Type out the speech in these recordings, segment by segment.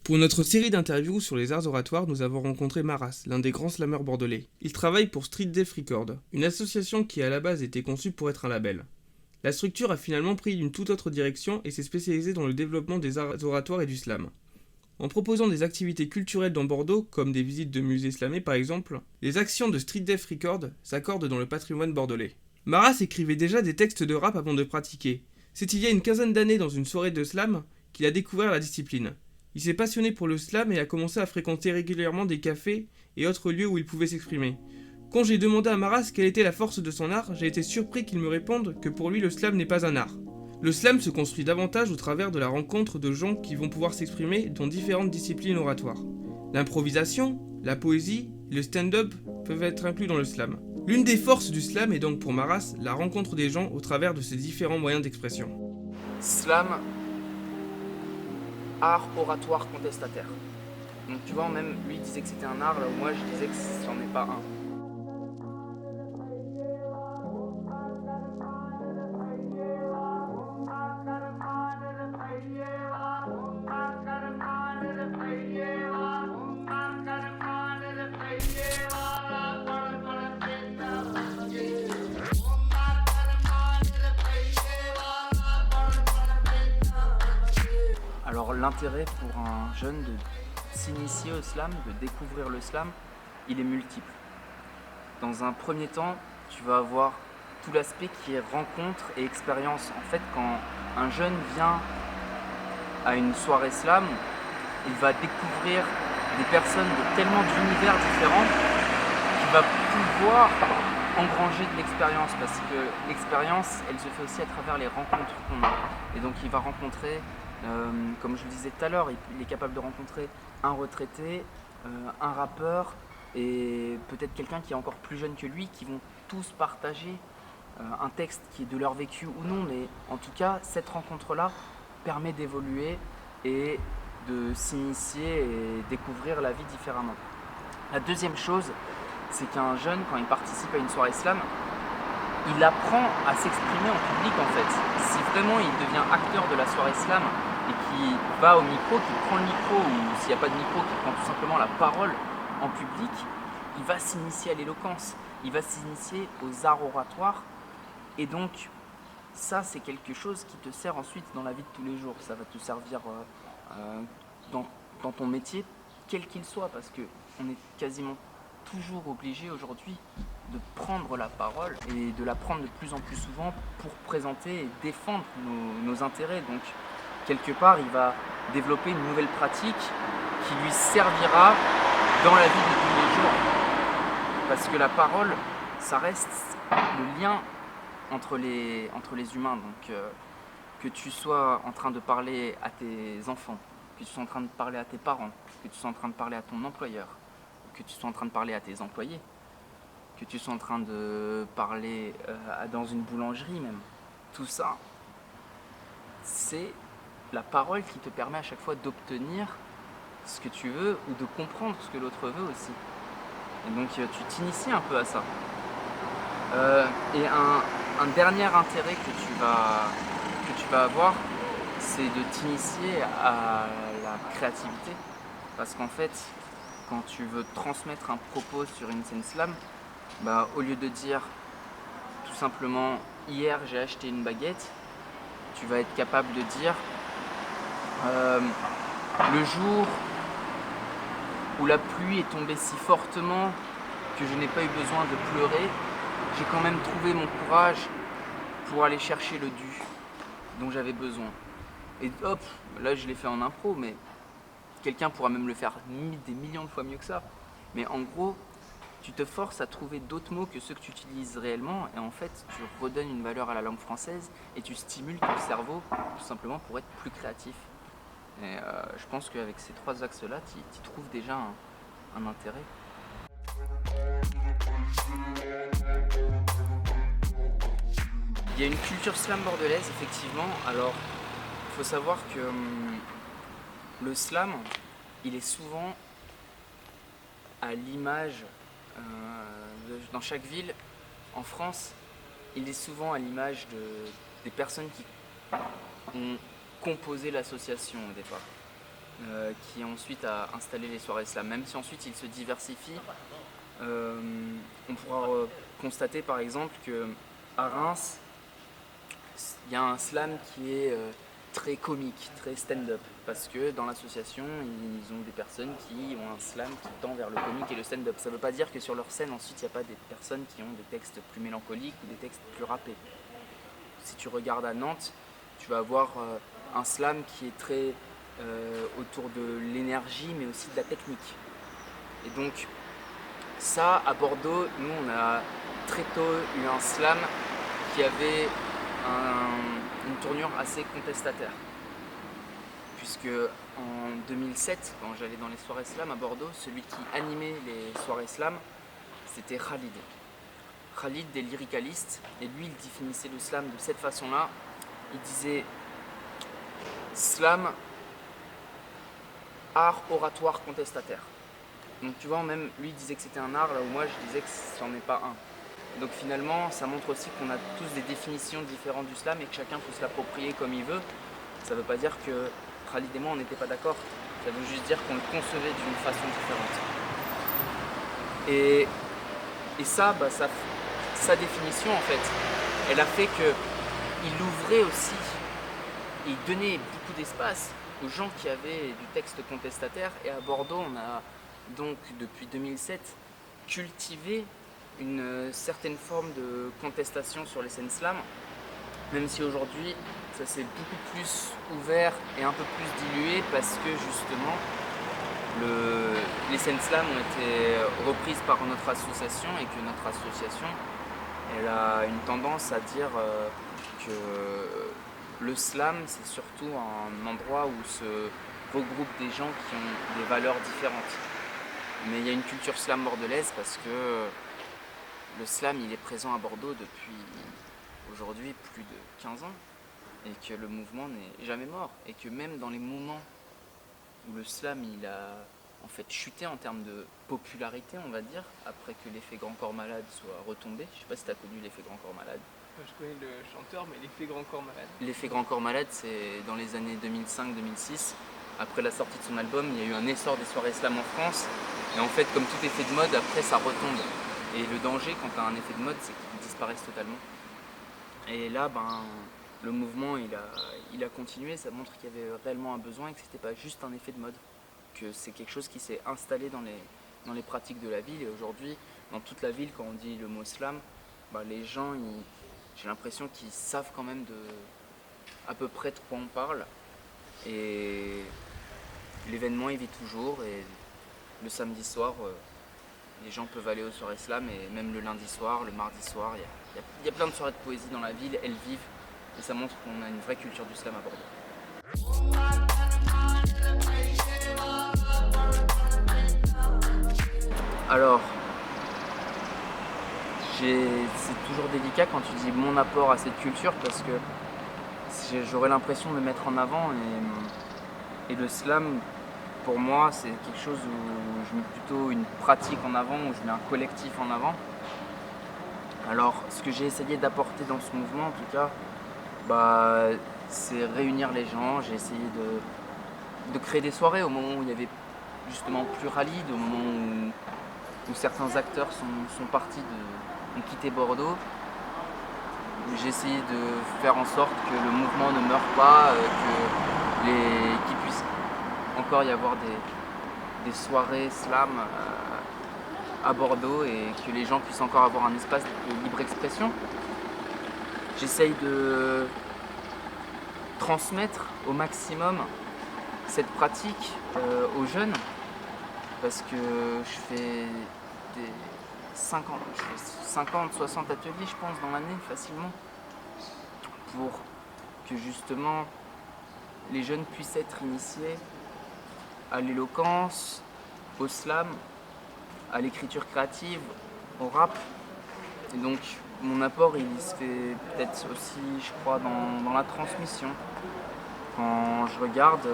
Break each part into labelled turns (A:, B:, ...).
A: Pour notre série d'interviews sur les arts oratoires, nous avons rencontré Maras, l'un des grands slammeurs bordelais. Il travaille pour Street Death Records, une association qui à la base était conçue pour être un label. La structure a finalement pris une toute autre direction et s'est spécialisée dans le développement des arts oratoires et du slam. En proposant des activités culturelles dans Bordeaux, comme des visites de musées slamés par exemple, les actions de Street Death Records s'accordent dans le patrimoine bordelais. Maras écrivait déjà des textes de rap avant de pratiquer. C'est il y a une quinzaine d'années dans une soirée de slam qu'il a découvert la discipline. Il s'est passionné pour le slam et a commencé à fréquenter régulièrement des cafés et autres lieux où il pouvait s'exprimer. Quand j'ai demandé à Maras quelle était la force de son art, j'ai été surpris qu'il me réponde que pour lui le slam n'est pas un art. Le slam se construit davantage au travers de la rencontre de gens qui vont pouvoir s'exprimer dans différentes disciplines oratoires. L'improvisation, la poésie et le stand-up peuvent être inclus dans le slam. L'une des forces du slam est donc pour Maras la rencontre des gens au travers de ces différents moyens d'expression.
B: Slam, art oratoire contestataire. Donc tu vois, même lui disait que c'était un art, là où moi je disais que c'en est pas un. Alors l'intérêt pour un jeune de s'initier au slam, de découvrir le slam, il est multiple. Dans un premier temps, tu vas avoir tout l'aspect qui est rencontre et expérience. En fait, quand un jeune vient à une soirée slam, il va découvrir des personnes de tellement d'univers différents qu'il va pouvoir engranger de l'expérience, parce que l'expérience, elle se fait aussi à travers les rencontres qu'on a. Et donc il va rencontrer, comme je le disais tout à l'heure, il est capable de rencontrer un retraité, un rappeur et peut-être quelqu'un qui est encore plus jeune que lui, qui vont tous partager un texte qui est de leur vécu ou non, mais en tout cas, cette rencontre-là permet d'évoluer et de s'initier et découvrir la vie différemment. La deuxième chose, c'est qu'un jeune, quand il participe à une soirée slam, il apprend à s'exprimer en public en fait. Si vraiment il devient acteur de la soirée slam et qu'il va au micro, qu'il prend le micro, ou s'il n'y a pas de micro, qu'il prend tout simplement la parole en public, il va s'initier à l'éloquence, il va s'initier aux arts oratoires, et donc ça c'est quelque chose qui te sert ensuite dans la vie de tous les jours. Ça va te servir dans ton métier, quel qu'il soit, parce qu'on est quasiment toujours obligé aujourd'hui de prendre la parole et de la prendre de plus en plus souvent pour présenter et défendre nos intérêts. Donc quelque part, il va développer une nouvelle pratique qui lui servira dans la vie de tous les jours. Parce que la parole, ça reste le lien entre les humains. Donc que tu sois en train de parler à tes enfants, que tu sois en train de parler à tes parents, que tu sois en train de parler à ton employeur, que tu sois en train de parler à tes employés, que tu sois en train de parler dans une boulangerie même. Tout ça, c'est la parole qui te permet à chaque fois d'obtenir ce que tu veux ou de comprendre ce que l'autre veut aussi. Et donc tu t'inities un peu à ça. Et un dernier intérêt que tu vas avoir, c'est de t'initier à la créativité. Parce qu'en fait, quand tu veux transmettre un propos sur une scène slam, au lieu de dire tout simplement « hier j'ai acheté une baguette », tu vas être capable de dire le jour où la pluie est tombée si fortement que je n'ai pas eu besoin de pleurer, j'ai quand même trouvé mon courage pour aller chercher le dû dont j'avais besoin. Et hop, là je l'ai fait en impro, mais quelqu'un pourra même le faire des millions de fois mieux que ça. Mais en gros, tu te forces à trouver d'autres mots que ceux que tu utilises réellement, et en fait, tu redonnes une valeur à la langue française et tu stimules ton cerveau tout simplement pour être plus créatif. Et je pense qu'avec ces trois axes-là, tu trouves déjà un intérêt. Il y a une culture slam bordelaise, effectivement. Alors, il faut savoir que le slam, il est souvent à l'image, dans chaque ville, en France, il est souvent à l'image des personnes qui ont composé l'association au départ. qui ensuite a installé les soirées slam. Même si ensuite ils se diversifient, on pourra constater par exemple qu'à Reims, il y a un slam qui est très comique, très stand-up, parce que dans l'association, ils ont des personnes qui ont un slam qui tend vers le comique et le stand-up. Ça ne veut pas dire que sur leur scène, ensuite, il n'y a pas des personnes qui ont des textes plus mélancoliques ou des textes plus rappés. Si tu regardes à Nantes, tu vas avoir un slam qui est très autour de l'énergie, mais aussi de la technique. Et donc, ça, à Bordeaux, nous, on a très tôt eu un slam qui avait une tournure assez contestataire. Puisque en 2007, quand j'allais dans les soirées slam à Bordeaux, celui qui animait les soirées slam, c'était Khalid. Khalid, des lyricalistes, et lui, il définissait le slam de cette façon-là. Il disait slam, art oratoire contestataire. Donc tu vois, même lui disait que c'était un art, là où moi je disais que c'en est pas un. Donc finalement, ça montre aussi qu'on a tous des définitions différentes du slam et que chacun peut se l'approprier comme il veut. Ça veut pas dire que Khalid et moi on n'était pas d'accord. Ça veut juste dire qu'on le concevait d'une façon différente. Et ça, sa définition en fait, elle a fait qu'il ouvrait aussi, il donnait beaucoup d'espace aux gens qui avaient du texte contestataire. Et à Bordeaux, on a donc depuis 2007 cultivé une certaine forme de contestation sur les scènes slam, même si aujourd'hui ça s'est beaucoup plus ouvert et un peu plus dilué parce que justement les scènes slam ont été reprises par notre association et que notre association elle a une tendance à dire que le slam c'est surtout un endroit où se regroupent des gens qui ont des valeurs différentes. Mais il y a une culture slam bordelaise parce que le slam il est présent à Bordeaux depuis aujourd'hui plus de 15 ans et que le mouvement n'est jamais mort et que même dans les moments où le slam il a en fait chuté en termes de popularité on va dire après que l'effet Grand Corps Malade soit retombé. Je sais pas si tu as connu l'effet Grand Corps Malade.
A: Je connais le chanteur mais l'effet Grand Corps Malade.
B: L'effet Grand Corps Malade c'est dans les années 2005-2006. Après la sortie de son album, il y a eu un essor des soirées slam en France. Et en fait, comme tout effet de mode, après ça retombe. Et le danger quand tu as un effet de mode, c'est qu'il disparaisse totalement. Et là, le mouvement, il a continué. Ça montre qu'il y avait réellement un besoin et que c'était pas juste un effet de mode. Que c'est quelque chose qui s'est installé dans les pratiques de la ville. Et aujourd'hui, dans toute la ville, quand on dit le mot slam, les gens, j'ai l'impression qu'ils savent quand même à peu près de quoi on parle. Et l'événement il vit toujours et le samedi soir les gens peuvent aller aux soirées slam et même le lundi soir, le mardi soir, il y a plein de soirées de poésie dans la ville, elles vivent et ça montre qu'on a une vraie culture du slam à Bordeaux. Alors, c'est toujours délicat quand tu dis mon apport à cette culture parce que j'aurais l'impression de le mettre en avant et le slam pour moi c'est quelque chose où je mets plutôt une pratique en avant, où je mets un collectif en avant. Alors ce que j'ai essayé d'apporter dans ce mouvement en tout cas, c'est réunir les gens. J'ai essayé de créer des soirées au moment où il y avait justement plus Khalid, au moment où certains acteurs sont partis, ont quitté Bordeaux. J'ai essayé de faire en sorte que le mouvement ne meure pas, qu'il puisse encore y avoir des soirées slam à Bordeaux et que les gens puissent encore avoir un espace de libre expression. J'essaye de transmettre au maximum cette pratique aux jeunes parce que je fais 50, 60 ateliers je pense dans l'année facilement pour que justement les jeunes puissent être initiés à l'éloquence, au slam, à l'écriture créative, au rap. Et donc mon apport il se fait peut-être aussi je crois dans la transmission. Quand je regarde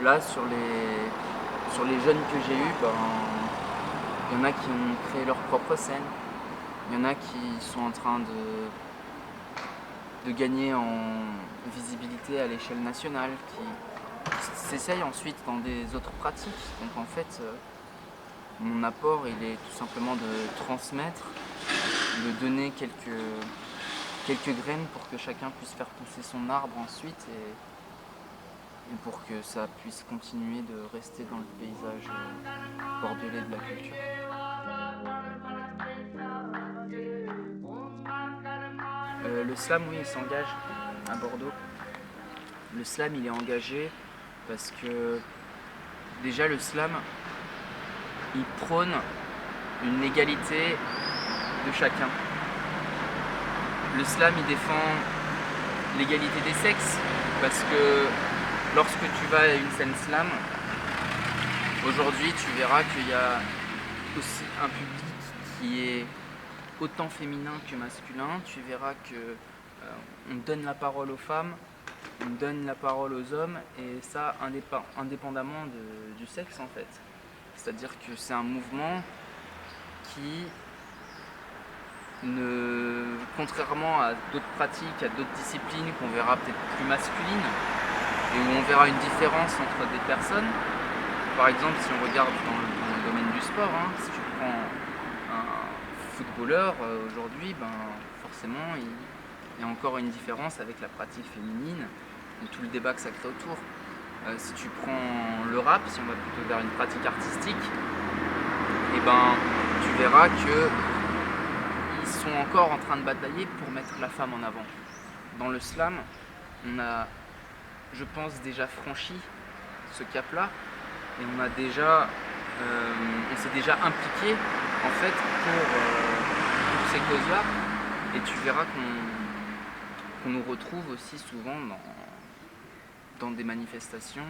B: là sur les jeunes que j'ai eus, il y en a qui ont créé leur propre scène, il y en a qui sont en train de gagner en visibilité à l'échelle nationale, qui s'essaye ensuite dans des autres pratiques. Donc en fait, mon apport, il est tout simplement de transmettre, de donner quelques graines pour que chacun puisse faire pousser son arbre ensuite et pour que ça puisse continuer de rester dans le paysage bordelais de la culture. Le slam, oui, il s'engage à Bordeaux. Le slam, il est engagé parce que déjà le slam, il prône une égalité de chacun. Le slam, il défend l'égalité des sexes parce que lorsque tu vas à une scène slam, aujourd'hui tu verras qu'il y a aussi un public qui est autant féminin que masculin. Tu verras que on donne la parole aux femmes, on donne la parole aux hommes, et ça indépendamment du sexe en fait. C'est-à-dire que c'est un mouvement qui, contrairement à d'autres pratiques, à d'autres disciplines qu'on verra peut-être plus masculines, et où on verra une différence entre des personnes. Par exemple, si on regarde dans le domaine du sport, si tu prends un footballeur aujourd'hui, forcément il y a encore une différence avec la pratique féminine et tout le débat que ça crée autour. Si tu prends le rap, si on va plutôt vers une pratique artistique, tu verras qu'ils sont encore en train de batailler pour mettre la femme en avant. Dans le slam, on a, je pense, déjà franchi ce cap-là, et on s'est déjà impliqué en fait pour ces causes-là, et tu verras qu'on nous retrouve aussi souvent dans des manifestations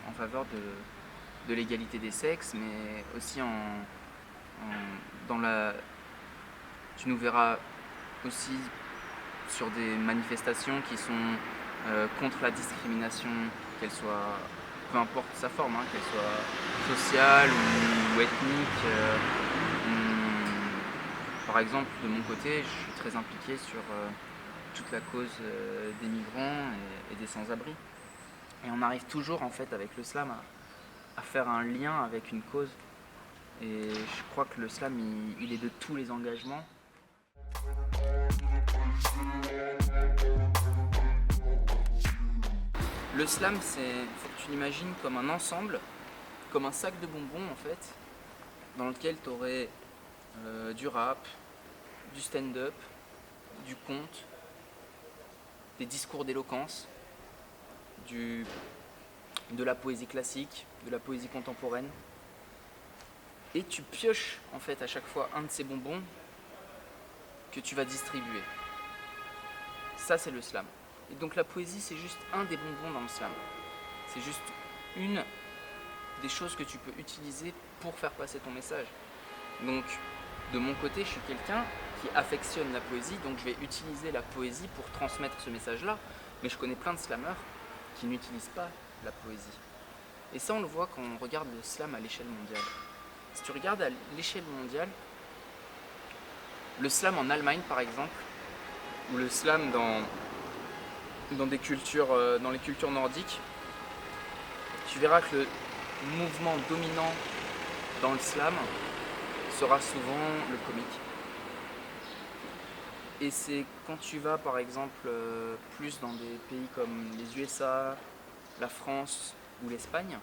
B: en faveur de l'égalité des sexes, mais aussi tu nous verras aussi sur des manifestations qui sont contre la discrimination, qu'elle soit, peu importe sa forme, qu'elle soit sociale ou ethnique. Par exemple, de mon côté, je suis très impliqué sur toute la cause des migrants et des sans-abri. Et on arrive toujours en fait avec le slam à faire un lien avec une cause. Et je crois que le slam, il est de tous les engagements. Le slam, faut que tu l'imagines comme un ensemble, comme un sac de bonbons en fait, dans lequel tu aurais du rap, du stand-up, du conte, des discours d'éloquence, de la poésie classique, de la poésie contemporaine. Et tu pioches en fait à chaque fois un de ces bonbons que tu vas distribuer. Ça, c'est le slam. Et donc la poésie, c'est juste un des bonbons dans le slam. C'est juste une des choses que tu peux utiliser pour faire passer ton message. Donc de mon côté, je suis quelqu'un qui affectionne la poésie, donc je vais utiliser la poésie pour transmettre ce message-là. Mais je connais plein de slammeurs qui n'utilisent pas la poésie. Et ça, on le voit quand on regarde le slam à l'échelle mondiale. Si tu regardes à l'échelle mondiale, le slam en Allemagne par exemple, ou le slam dans les cultures nordiques, tu verras que le mouvement dominant dans le slam sera souvent le comique. Et c'est quand tu vas par exemple plus dans des pays comme les USA, la France ou l'Espagne,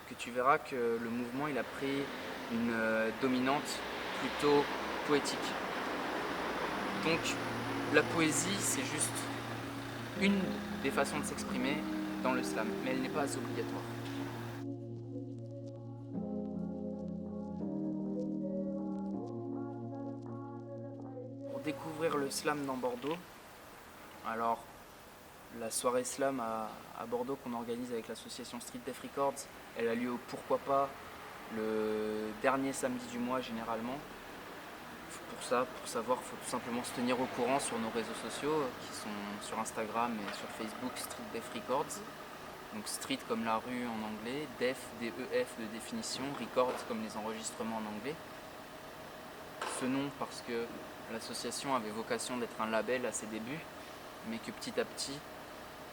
B: que tu verras que le mouvement il a pris une dominante plutôt poétique. Donc la poésie, c'est juste une des façons de s'exprimer dans le slam, mais elle n'est pas obligatoire. Pour découvrir le slam dans Bordeaux, alors la soirée slam à Bordeaux qu'on organise avec l'association Street Death Records, elle a lieu au Pourquoi Pas le dernier samedi du mois généralement. Pour savoir, il faut tout simplement se tenir au courant sur nos réseaux sociaux qui sont sur Instagram et sur Facebook, Street Death Records. Donc street comme la rue en anglais, def, D-E-F de définition, records comme les enregistrements en anglais. Ce nom parce que l'association avait vocation d'être un label à ses débuts, mais que petit à petit,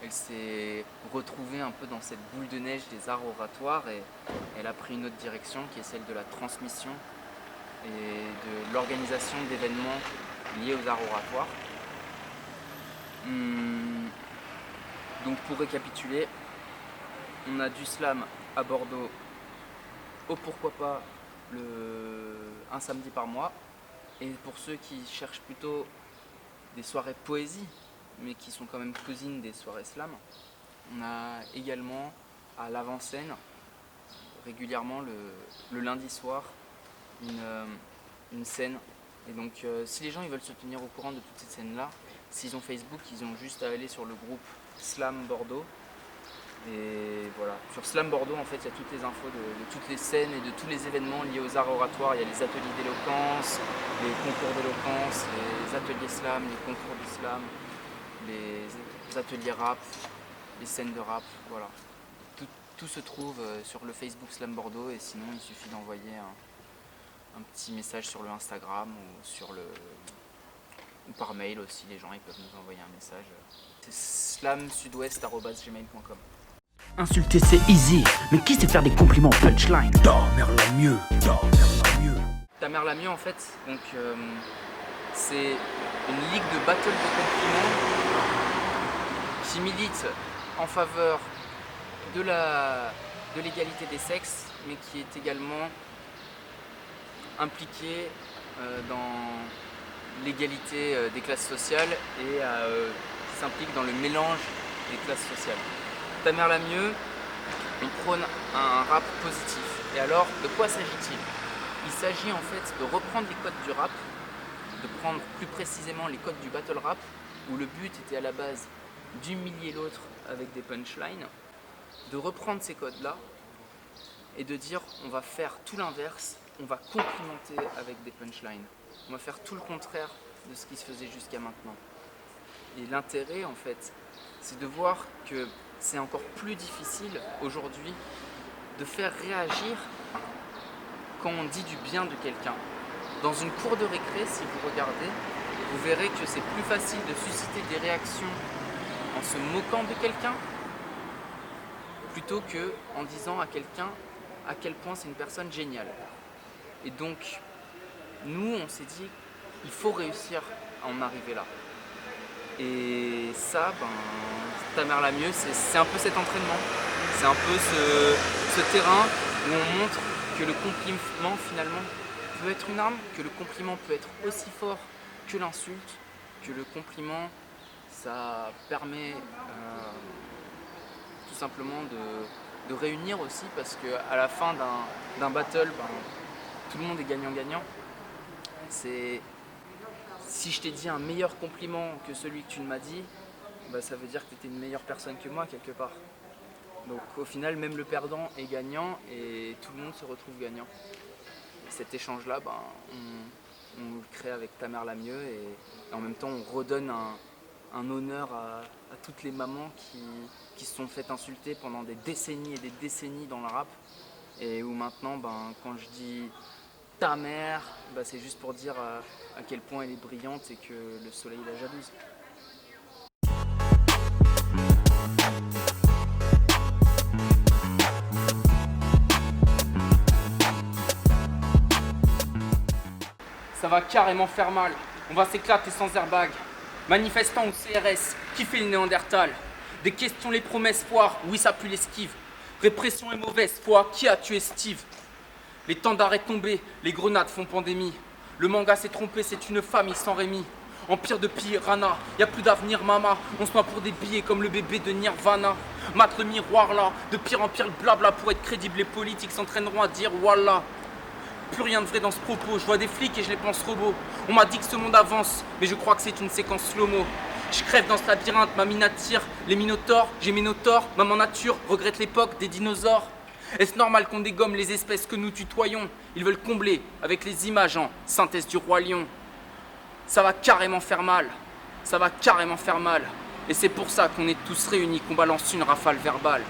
B: elle s'est retrouvée un peu dans cette boule de neige des arts oratoires et elle a pris une autre direction qui est celle de la transmission et de l'organisation d'événements liés aux arts oratoires. Donc pour récapituler, on a du slam à Bordeaux au pourquoi pas un samedi par mois. Et pour ceux qui cherchent plutôt des soirées poésie, mais qui sont quand même cousines des soirées slam, on a également à l'avant-scène, régulièrement le lundi soir, une scène. Et donc si les gens ils veulent se tenir au courant de toutes ces scènes-là, s'ils ont Facebook, ils ont juste à aller sur le groupe Slam Bordeaux. Et voilà, sur Slam Bordeaux en fait il y a toutes les infos de toutes les scènes et de tous les événements liés aux arts oratoires. Il y a les ateliers d'éloquence, les concours d'éloquence, les ateliers slam, les concours de slam, les ateliers rap, les scènes de rap, voilà. Tout se trouve sur le Facebook Slam Bordeaux et sinon il suffit d'envoyer un petit message sur le Instagram ou par mail aussi, les gens ils peuvent nous envoyer un message. C'est slamsudouest@gmail.com.
C: Insulter c'est easy, mais qui sait faire des compliments punchline? Ta mère la mieux, ta mère la mieux.
B: Ta mère la mieux en fait, donc c'est une ligue de battle de compliments qui milite en faveur de l'égalité des sexes, mais qui est également impliquée dans l'égalité des classes sociales et qui s'implique dans le mélange des classes sociales. Ta mère la mieux, on prône un rap positif. Et alors, de quoi s'agit-il? Il s'agit en fait de reprendre les codes du rap, de prendre plus précisément les codes du battle rap, où le but était à la base d'humilier l'autre avec des punchlines, de reprendre ces codes-là et de dire on va faire tout l'inverse, on va complimenter avec des punchlines. On va faire tout le contraire de ce qui se faisait jusqu'à maintenant. Et l'intérêt en fait, c'est de voir que c'est encore plus difficile aujourd'hui de faire réagir quand on dit du bien de quelqu'un. Dans une cour de récré, si vous regardez, vous verrez que c'est plus facile de susciter des réactions en se moquant de quelqu'un plutôt qu'en disant à quelqu'un à quel point c'est une personne géniale. Et donc, nous, on s'est dit, il faut réussir à en arriver là. Et ça, ta mère la mieux, c'est un peu cet entraînement. C'est un peu ce terrain où on montre que le compliment finalement peut être une arme, que le compliment peut être aussi fort que l'insulte, que le compliment, ça permet tout simplement de réunir aussi, parce qu'à la fin d'un battle, tout le monde est gagnant-gagnant. Si je t'ai dit un meilleur compliment que celui que tu m'as dit, ça veut dire que tu étais une meilleure personne que moi quelque part. Donc au final, même le perdant est gagnant et tout le monde se retrouve gagnant. Et cet échange-là, on le crée avec Ta mère la mieux et en même temps on redonne un honneur à toutes les mamans qui se sont faites insulter pendant des décennies et des décennies dans le rap. Et où maintenant, quand je dis ta mère, c'est juste pour dire à quel point elle est brillante et que le soleil la jalouse. Ça va carrément faire mal, on va s'éclater sans airbag. Manifestant ou CRS, qui fait le Néandertal? Des questions, les promesses foires, oui ça pue l'esquive. Répression et mauvaise foi, qui a tué Steve? Les temps d'arrêt tombés, les grenades font pandémie. Le manga s'est trompé, c'est une famille sans Rémi. Empire de Piranha, y a plus d'avenir mama. On se noie pour des billets comme le bébé de Nirvana. Mate le miroir là, de pire en pire le blabla. Pour être crédible, les politiques s'entraîneront à dire voilà. Plus rien de vrai dans ce propos, je vois des flics et je les pense robots. On m'a dit que ce monde avance, mais je crois que c'est une séquence slow-mo. Je crève dans ce labyrinthe, ma mine attire les minotaures, j'ai mes notaures, maman nature regrette l'époque des dinosaures. Est-ce normal qu'on dégomme les espèces que nous tutoyons? Ils veulent combler avec les images en synthèse du roi lion. Ça va carrément faire mal, ça va carrément faire mal. Et c'est pour ça qu'on est tous réunis, qu'on balance une rafale verbale.